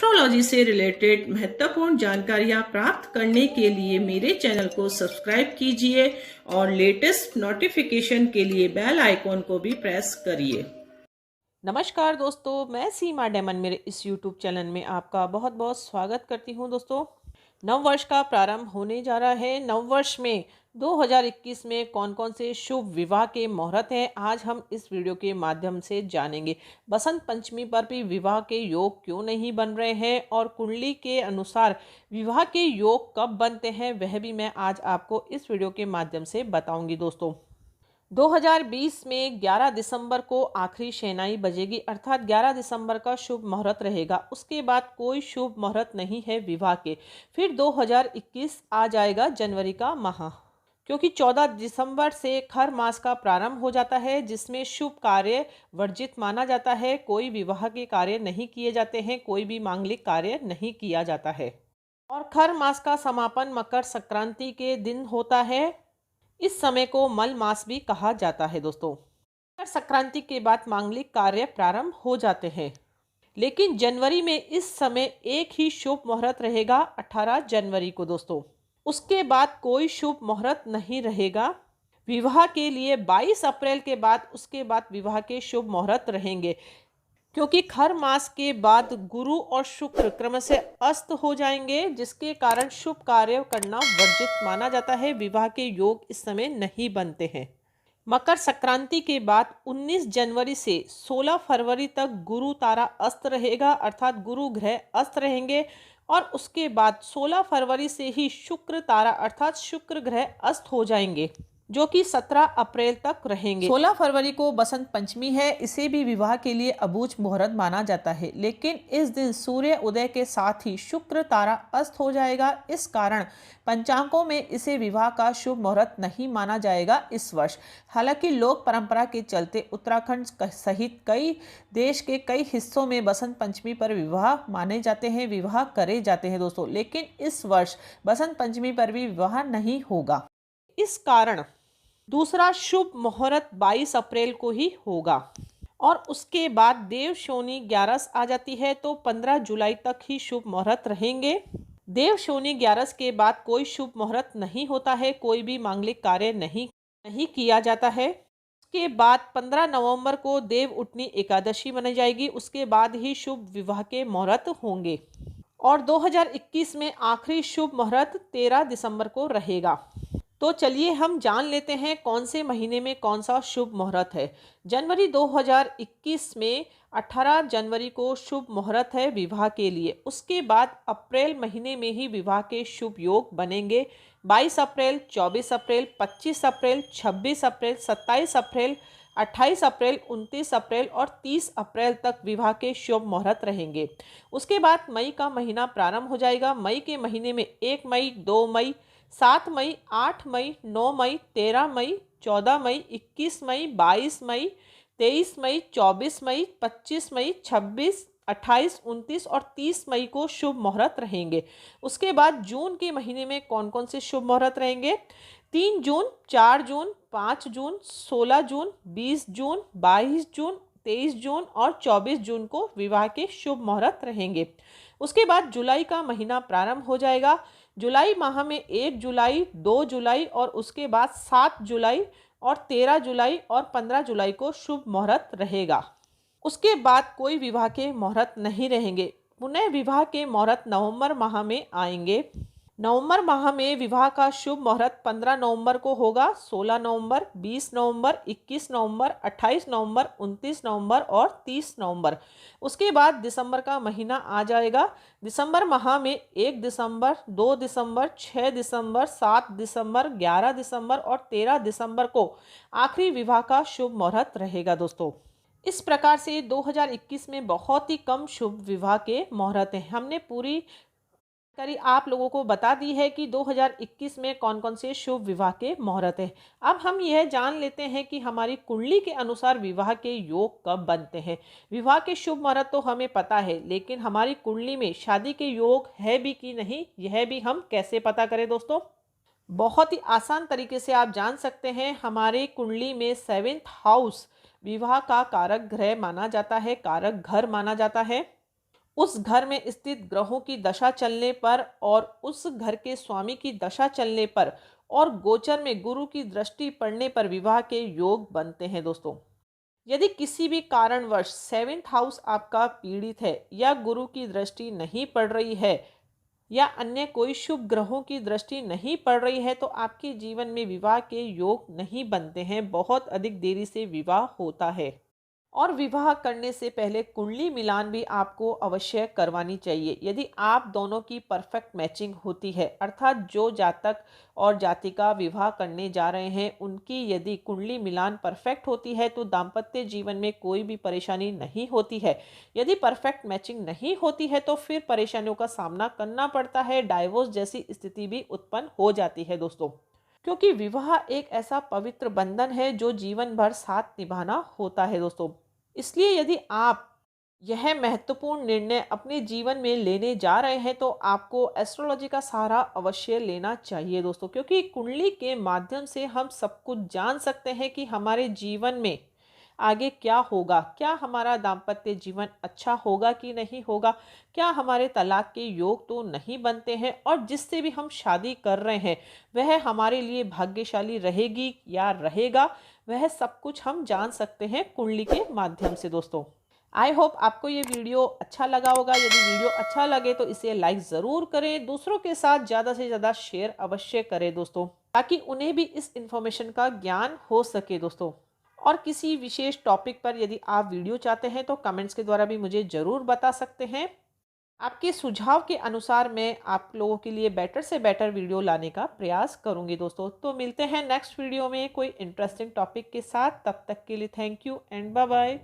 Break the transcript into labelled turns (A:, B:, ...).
A: Astrology से related महत्वपूर्ण जानकारियाँ प्राप्त करने के लिए मेरे चैनल को सब्सक्राइब कीजिए और लेटेस्ट नोटिफिकेशन के लिए बेल आइकॉन को भी प्रेस करिए।
B: नमस्कार दोस्तों, मैं सीमा डेमन मेरे इस YouTube चैनल में आपका बहुत बहुत स्वागत करती हूं। दोस्तों, नव वर्ष का प्रारंभ होने जा रहा है। नव वर्ष में 2021 में कौन कौन से शुभ विवाह के मुहूर्त हैं, आज हम इस वीडियो के माध्यम से जानेंगे। बसंत पंचमी पर भी विवाह के योग क्यों नहीं बन रहे हैं और कुंडली के अनुसार विवाह के योग कब बनते हैं, वह भी मैं आज आपको इस वीडियो के माध्यम से बताऊंगी। दोस्तों, 2020 में 11 दिसंबर को आखिरी शहनाई बजेगी, अर्थात 11 दिसंबर का शुभ मुहूर्त रहेगा। उसके बाद कोई शुभ मुहूर्त नहीं है विवाह के। फिर 2021 आ जाएगा जनवरी का माह, क्योंकि 14 दिसंबर से खर मास का प्रारंभ हो जाता है, जिसमें शुभ कार्य वर्जित माना जाता है। कोई विवाह के कार्य नहीं किए जाते हैं, कोई भी मांगलिक कार्य नहीं किया जाता है। और खर मास का समापन मकर संक्रांति के दिन होता है। इस समय को मल मास भी कहा जाता है। दोस्तों, मकर संक्रांति के बाद मांगलिक कार्य प्रारंभ हो जाते हैं, लेकिन जनवरी में इस समय एक ही शुभ मुहूर्त रहेगा, 18 जनवरी को। दोस्तों, उसके बाद कोई शुभ मुहूर्त नहीं रहेगा विवाह के लिए। 22 अप्रैल के बाद उसके बाद विवाह के शुभ मुहूर्त रहेंगे, क्योंकि खर मास के बाद गुरु और शुक्र क्रम से अस्त हो जाएंगे, जिसके कारण शुभ कार्य करना वर्जित माना जाता है। विवाह के योग इस समय नहीं बनते हैं। मकर संक्रांति के बाद 19 जनवरी से 16 फरवरी तक गुरु तारा अस्त रहेगा, अर्थात गुरु ग्रह अस्त रहेंगे। और उसके बाद 16 फरवरी से ही शुक्र तारा अर्थात शुक्र ग्रह अस्त हो जाएंगे, जो कि 17 अप्रैल तक रहेंगे। 16 फरवरी को बसंत पंचमी है, इसे भी विवाह के लिए अबूझ मुहूर्त माना जाता है, लेकिन इस दिन सूर्य उदय के साथ ही शुक्र तारा अस्त हो जाएगा। इस कारण पंचांगों में इसे विवाह का शुभ मुहूर्त नहीं माना जाएगा इस वर्ष। हालांकि लोक परंपरा के चलते उत्तराखंड सहित कई देश के कई हिस्सों में बसंत पंचमी पर विवाह माने जाते हैं, विवाह करे जाते हैं। दोस्तों, लेकिन इस वर्ष बसंत पंचमी पर भी विवाह नहीं होगा। इस कारण दूसरा शुभ मुहूर्त 22 अप्रैल को ही होगा। और उसके बाद देव शोनी 11 आ जाती है, तो 15 जुलाई तक ही शुभ मुहूर्त रहेंगे। देव शोनी 11 के बाद कोई शुभ मुहूर्त नहीं होता है, कोई भी मांगलिक कार्य नहीं किया जाता है। उसके बाद 15 नवंबर को देव उठनी एकादशी मनाई जाएगी। उसके बाद ही शुभ विवाह के मुहूर्त होंगे। और 2021 में आखिरी शुभ मुहूर्त 13 दिसंबर को रहेगा। तो चलिए हम जान लेते हैं कौन से महीने में कौन सा शुभ मुहूर्त है। जनवरी 2021 में 18 जनवरी को शुभ मुहूर्त है विवाह के लिए। उसके बाद अप्रैल महीने में ही विवाह के शुभ योग बनेंगे। 22 अप्रैल, 24 अप्रैल, 25 अप्रैल, 26 अप्रैल, 27 अप्रैल, 28 अप्रैल, 29 अप्रैल और 30 अप्रैल तक विवाह के शुभ मुहूर्त रहेंगे। उसके बाद मई का महीना प्रारंभ हो जाएगा। मई के महीने में 1 मई, 2 मई, 7 मई, 8 मई, 9 मई, 13 मई, 14 मई, 21 मई, 22 मई, 23 मई, 24 मई, 25 मई, 26, 28, 29 और 30 मई को शुभ मुहूर्त रहेंगे। उसके बाद जून के महीने में कौन कौन से शुभ मुहूर्त रहेंगे? 3 जून, 4 जून, 5 जून, 16 जून, 20 जून, 22 जून, 23 जून और 24 जून को विवाह के शुभ मुहूर्त रहेंगे। उसके बाद जुलाई का महीना प्रारंभ हो जाएगा। जुलाई माह में 1 जुलाई, 2 जुलाई और उसके बाद 7 जुलाई और 13 जुलाई और 15 जुलाई को शुभ मुहूर्त रहेगा। उसके बाद कोई विवाह के मुहूर्त नहीं रहेंगे। पुनः विवाह के मुहूर्त नवंबर माह में आएंगे। नवंबर माह में विवाह का शुभ मुहूर्त 15 नवंबर को होगा, 16 नवंबर, 20 नवंबर, 21 नवंबर, 28 नवंबर, 29 नवंबर और 30 नवंबर। उसके बाद दिसंबर का महीना आ जाएगा। दिसंबर माह में 1 दिसंबर, 2 दिसंबर, 6 दिसंबर, 7 दिसंबर, 11 दिसंबर और 13 दिसंबर को आखिरी विवाह का शुभ मुहूर्त रहेगा। दोस्तों, इस प्रकार से 2021 में बहुत ही कम शुभ विवाह के मुहूर्त हैं। हमने पूरी जानकारी आप लोगों को बता दी है कि 2021 में कौन कौन से शुभ विवाह के मुहूर्त हैं। अब हम यह जान लेते हैं कि हमारी कुंडली के अनुसार विवाह के योग कब बनते हैं। विवाह के शुभ मुहूर्त तो हमें पता है, लेकिन हमारी कुंडली में शादी के योग है भी कि नहीं, यह भी हम कैसे पता करें? दोस्तों, बहुत ही आसान तरीके से आप जान सकते हैं। हमारे कुंडली में 7th हाउस विवाह का कारक ग्रह माना जाता है, कारक घर माना जाता है। उस घर में स्थित ग्रहों की दशा चलने पर और उस घर के स्वामी की दशा चलने पर और गोचर में गुरु की दृष्टि पड़ने पर विवाह के योग बनते हैं दोस्तों। यदि किसी भी कारणवश 7th हाउस आपका पीड़ित है या गुरु की दृष्टि नहीं पड़ रही है या अन्य कोई शुभ ग्रहों की दृष्टि नहीं पड़ रही है तो आपके जीवन में विवाह के योग नहीं बनते हैं, बहुत अधिक देरी से विवाह होता है। और विवाह करने से पहले कुंडली मिलान भी आपको अवश्य करवानी चाहिए। यदि आप दोनों की परफेक्ट मैचिंग होती है, अर्थात जो जातक और जातिका विवाह करने जा रहे हैं उनकी यदि कुंडली मिलान परफेक्ट होती है तो दाम्पत्य जीवन में कोई भी परेशानी नहीं होती है। यदि परफेक्ट मैचिंग नहीं होती है तो फिर परेशानियों का सामना करना पड़ता है, डाइवोर्स जैसी स्थिति भी उत्पन्न हो जाती है दोस्तों। क्योंकि विवाह एक ऐसा पवित्र बंधन है जो जीवन भर साथ निभाना होता है दोस्तों। इसलिए यदि आप यह महत्वपूर्ण निर्णय अपने जीवन में लेने जा रहे हैं तो आपको एस्ट्रोलॉजी का सहारा अवश्य लेना चाहिए दोस्तों, क्योंकि कुंडली के माध्यम से हम सब कुछ जान सकते हैं कि हमारे जीवन में आगे क्या होगा, क्या हमारा दाम्पत्य जीवन अच्छा होगा कि नहीं होगा, क्या हमारे तलाक के योग तो नहीं बनते हैं और जिससे भी हम शादी कर रहे हैं वह हमारे लिए भाग्यशाली रहेगी या रहेगा, वह सब कुछ हम जान सकते हैं कुंडली के माध्यम से दोस्तों। आई होप आपको ये वीडियो अच्छा लगा होगा। यदि वीडियो अच्छा लगे तो इसे लाइक ज़रूर करें, दूसरों के साथ ज़्यादा से ज़्यादा शेयर अवश्य करें दोस्तों, ताकि उन्हें भी इस इन्फॉर्मेशन का ज्ञान हो सके दोस्तों। और किसी विशेष टॉपिक पर यदि आप वीडियो चाहते हैं तो कमेंट्स के द्वारा भी मुझे ज़रूर बता सकते हैं। आपके सुझाव के अनुसार मैं आप लोगों के लिए बेटर से बेटर वीडियो लाने का प्रयास करूंगी दोस्तों। तो मिलते हैं नेक्स्ट वीडियो में कोई इंटरेस्टिंग टॉपिक के साथ, तब तक के लिए thank you and bye bye.